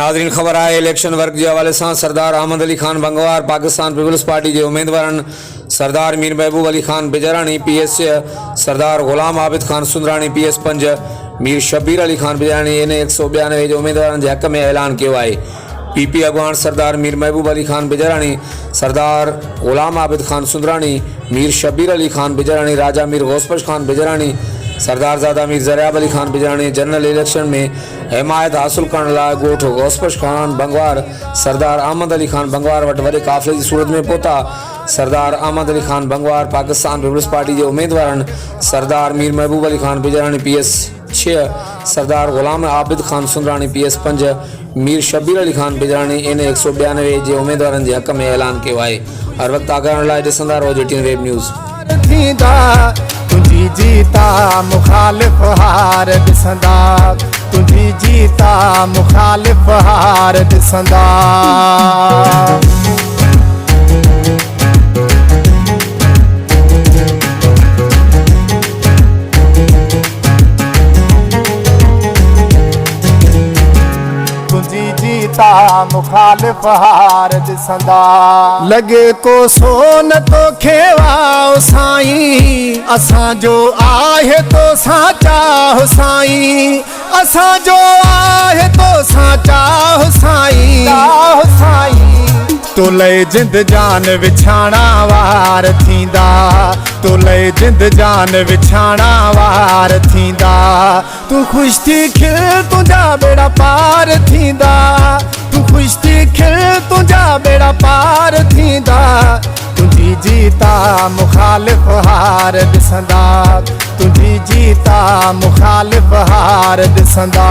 नाज़रीन ख़बर आहे इलेक्शन वर्क के हवाले से सरदार अहमद अली खान बंगवार पाकिस्तान पीपल्स पार्टी के उम्मीदवार सरदार मीर महबूब अली खान बिजरानी PS 6, सरदार गुलाम आबिद खान सुंदरानी PS 5, मीर शब्बीर अली खान बिजरानी इन 192 जो उम्मीदवार के हक़ में ऐलान किया है। PP अगवान सरदार मीर महबूब अली खान बिजरानी, सरदार गुलाम आबिद खान सुंदरानी, मीर शब्बीर अली खान बिजरानी, राजा मीर गौसपश खान बिजरानी, सरदार ज़ादा मीर ज़रियाब अली खान बिजरानी जनरल इलेक्शन में हिमायत हासिल करने लाइ गोठ गौसपश खान बंगवार सरदार अहमद अली खान बंगवार वटि वॾे काफ़िले की सूरत में पहुता। सरदार अहमद अली खान बंगवार पाकिस्तान पीपल्स पार्टी के उम्मीदवार सरदार मीर महबूब अली खान बिजरानी PS 6, सरदार गुलाम आबिद खान सुंदरानी PS 5, मीर शब्बीर अली खान बिजरानी इन 192 जे उम्मीदवार के हक़ में ऐलान किया है। हर वक्त आगाह लाइ ॾिसंदा रहो JTN वेब न्यूज़। तुझी जीता मुखालिफ हार दिसंदा, तुझी जीता मुखालिफ हार दिसंदा। तुझी जीता मुखालिफ हार दिसंदा। लगे को सोन तो खेवाओ साईं, असां जो आहे तो साचा हो साईं, असां जो आहे तो साचा हो साईं। तोले जिंद जान विछाणा वार थींदा, तोले जिंद जान विछाणा वार थींदा। तू खुश थी खिल तुझा बेड़ा पार थींदा, तू खुश थी खिल तुझा बेड़ा पार थींदा। तुझी जीता मुखालिफ हार दिसंदा, तुझी जीता मुखालिफ हार दिसंदा।